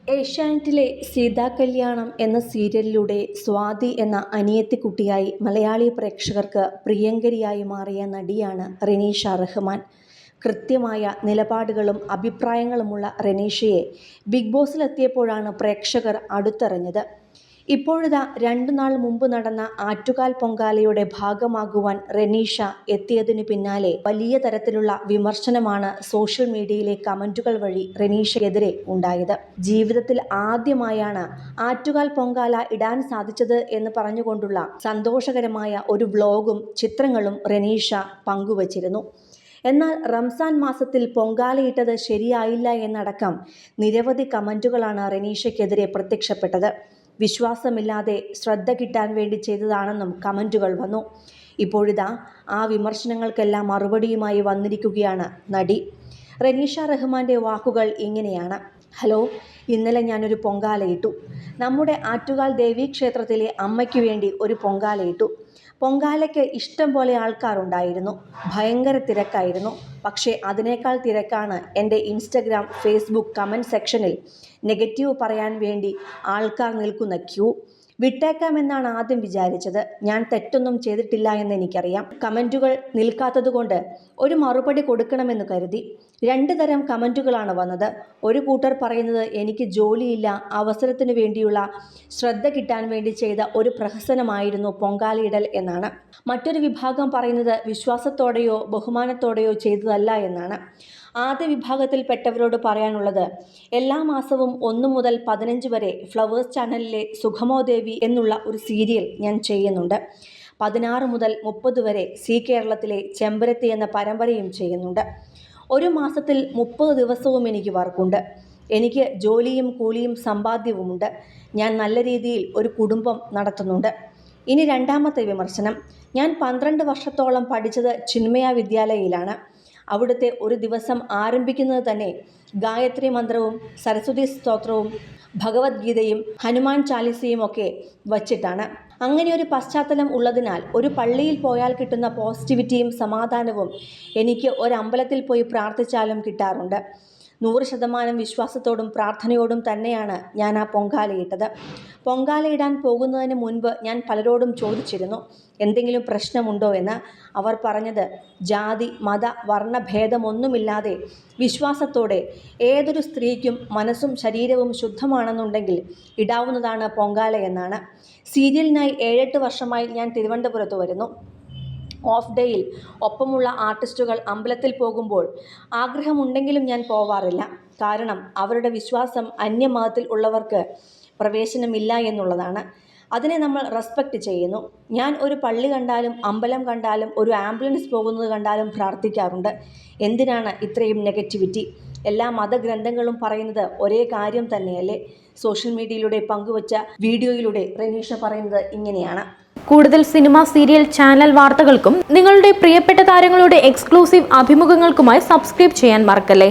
ഏഷ്യാനെറ്റിലെ സീതാ കല്യാണം എന്ന സീരിയലിലൂടെ സ്വാതി എന്ന അനിയത്തിക്കുട്ടിയായി മലയാളി പ്രേക്ഷകർക്ക് പ്രിയങ്കരിയായി മാറിയ നടിയാണ് റെനീഷ റഹ്മാൻ. കൃത്യമായ നിലപാടുകളും അഭിപ്രായങ്ങളുമുള്ള റെനീഷയെ ബിഗ് ബോസിലെത്തിയപ്പോഴാണ് പ്രേക്ഷകർ അടുത്തറിഞ്ഞത്. ഇപ്പോഴിതാ 2 നാൾ മുമ്പ് നടന്ന ആറ്റുകാൽ പൊങ്കാലയുടെ ഭാഗമാകുവാൻ റെനീഷ എത്തിയതിനു പിന്നാലെ വലിയ തരത്തിലുള്ള വിമർശനമാണ് സോഷ്യൽ മീഡിയയിലെ കമന്റുകൾ വഴി റെനീഷയ്ക്കെതിരെ ഉണ്ടായത്. ജീവിതത്തിൽ ആദ്യമായാണ് ആറ്റുകാൽ പൊങ്കാല ഇടാൻ സാധിച്ചത് എന്ന് പറഞ്ഞുകൊണ്ടുള്ള സന്തോഷകരമായ ഒരു വ്ലോഗും ചിത്രങ്ങളും റെനീഷ പങ്കുവച്ചിരുന്നു. എന്നാൽ റംസാൻ മാസത്തിൽ പൊങ്കാലയിട്ടത് ശരിയായില്ല എന്നടക്കം നിരവധി കമന്റുകളാണ് റെനീഷയ്ക്കെതിരെ പ്രത്യക്ഷപ്പെട്ടത്. വിശ്വാസമില്ലാതെ ശ്രദ്ധ കിട്ടാൻ വേണ്ടി ചെയ്തതാണെന്നും കമന്റുകൾ വന്നു. ഇപ്പോഴിതാ ആ വിമർശനങ്ങൾക്കെല്ലാം മറുപടിയുമായി വന്നിരിക്കുകയാണ് നടി. റെനീഷ റഹ്മാൻ്റെ വാക്കുകൾ ഇങ്ങനെയാണ്: ഹലോ, ഇന്നലെ ഞാനൊരു പൊങ്കാലയിട്ടു. നമ്മുടെ ആറ്റുകാൽ ദേവീക്ഷേത്രത്തിലെ അമ്മയ്ക്ക് വേണ്ടി ഒരു പൊങ്കാലയിട്ടു. പൊങ്കാലയ്ക്ക് ഇഷ്ടം പോലെ ആൾക്കാരുണ്ടായിരുന്നു. ഭയങ്കര തിരക്കായിരുന്നു. പക്ഷേ അതിനേക്കാൾ തിരക്കാണ് എൻ്റെ ഇൻസ്റ്റഗ്രാം, ഫേസ്ബുക്ക് കമൻറ്റ് സെക്ഷനിൽ നെഗറ്റീവ് പറയാൻ വേണ്ടി ആൾക്കാർ നിൽക്കുന്ന ക്യൂ. വിട്ടേക്കാമെന്നാണ് ആദ്യം വിചാരിച്ചത്. ഞാൻ തെറ്റൊന്നും ചെയ്തിട്ടില്ല എന്ന് എനിക്കറിയാം. കമൻറ്റുകൾ നിൽക്കാത്തതുകൊണ്ട് ഒരു മറുപടി കൊടുക്കണമെന്ന് കരുതി. 2 തരം കമൻറ്റുകളാണ് വന്നത്. ഒരു കൂട്ടർ പറയുന്നത് എനിക്ക് ജോലിയില്ല, അവസരത്തിനു വേണ്ടിയുള്ള ശ്രദ്ധ കിട്ടാൻ വേണ്ടി ചെയ്ത ഒരു പ്രഹസനമായിരുന്നു പൊങ്കാലയിടൽ എന്നാണ്. മറ്റൊരു വിഭാഗം പറയുന്നത് വിശ്വാസത്തോടെയോ ബഹുമാനത്തോടെയോ ചെയ്തതല്ല എന്നാണ്. ആദ്യ വിഭാഗത്തിൽപ്പെട്ടവരോട് പറയാനുള്ളത്, എല്ലാ മാസവും 1 മുതൽ 15 വരെ ഫ്ലവേഴ്സ് ചാനലിലെ സുഖമോ ദേവി എന്നുള്ള ഒരു സീരിയൽ ഞാൻ ചെയ്യുന്നുണ്ട്. 16 മുതൽ 30 വരെ സി കേരളത്തിലെ ചെമ്പരത്തി എന്ന പരമ്പരയും ചെയ്യുന്നുണ്ട്. ഒരു മാസത്തിൽ 30 ദിവസവും എനിക്ക് വർക്കുണ്ട്. എനിക്ക് ജോലിയും കൂലിയും സമ്പാദ്യവുമുണ്ട്. ഞാൻ നല്ല രീതിയിൽ ഒരു കുടുംബം നടത്തുന്നുണ്ട്. ഇനി രണ്ടാമത്തെ വിമർശനം: ഞാൻ 12 വർഷത്തോളം പഠിച്ചത് ചിന്മയ വിദ്യാലയയിലാണ്. അവിടുത്തെ ഒരു ദിവസം ആരംഭിക്കുന്നത് തന്നെ ഗായത്രി മന്ത്രവും സരസ്വതി സ്തോത്രവും ഭഗവത്ഗീതയും ഹനുമാൻ ചാലിസയും ഒക്കെ വച്ചിട്ടാണ്. അങ്ങനെ ഒരു പശ്ചാത്തലം ഉള്ളതിനാൽ ഒരു പള്ളിയിൽ പോയാൽ കിട്ടുന്ന പോസിറ്റിവിറ്റിയും സമാധാനവും എനിക്ക് ഒരമ്പലത്തിൽ പോയി പ്രാർത്ഥിച്ചാലും കിട്ടാറുണ്ട്. 100% വിശ്വാസത്തോടും പ്രാർത്ഥനയോടും തന്നെയാണ് ഞാൻ ആ പൊങ്കാലയിട്ടത്. പൊങ്കാലയിടാൻ പോകുന്നതിന് മുൻപ് ഞാൻ പലരോടും ചോദിച്ചിരുന്നു, എന്തെങ്കിലും പ്രശ്നമുണ്ടോ എന്ന്. അവർ പറഞ്ഞത്, ജാതി മത വർണ്ണ ഭേദമൊന്നുമില്ലാതെ വിശ്വാസത്തോടെ ഏതൊരു സ്ത്രീക്കും മനസ്സും ശരീരവും ശുദ്ധമാണെന്നുണ്ടെങ്കിൽ ഇടാവുന്നതാണ് പൊങ്കാല എന്നാണ്. സീരിയലിനായി 7-8 വർഷമായി ഞാൻ തിരുവനന്തപുരത്ത് വരുന്നു. ഓഫ് ഡേയിൽ ഒപ്പമുള്ള ആർട്ടിസ്റ്റുകൾ അമ്പലത്തിൽ പോകുമ്പോൾ ആഗ്രഹമുണ്ടെങ്കിലും ഞാൻ പോവാറില്ല. കാരണം അവരുടെ വിശ്വാസം അന്യമതത്തിൽ ഉള്ളവർക്ക് പ്രവേശനമില്ല എന്നുള്ളതാണ്. അതിനെ നമ്മൾ റെസ്പെക്റ്റ് ചെയ്യുന്നു. ഞാൻ ഒരു പള്ളി കണ്ടാലും അമ്പലം കണ്ടാലും ഒരു ആംബുലൻസ് പോകുന്നത് കണ്ടാലും പ്രാർത്ഥിക്കാറുണ്ട്. എന്തിനാണ് ഇത്രയും നെഗറ്റിവിറ്റി? എല്ലാ മതഗ്രന്ഥങ്ങളും പറയുന്നത് ഒരേ കാര്യം തന്നെയല്ലേ? സോഷ്യൽ മീഡിയയിലൂടെ പങ്കുവച്ച വീഡിയോയിലൂടെ റെനീഷ പറയുന്നത് ഇങ്ങനെയാണ്: കൂടുതൽ സിനിമ, സീരിയൽ, ചാനൽ വാർത്തകൾക്കും നിങ്ങളുടെ പ്രിയപ്പെട്ട താരങ്ങളുടെ എക്സ്ക്ലൂസീവ് അഭിമുഖങ്ങൾക്കുമായി സബ്സ്ക്രൈബ് ചെയ്യാൻ മറക്കല്ലേ.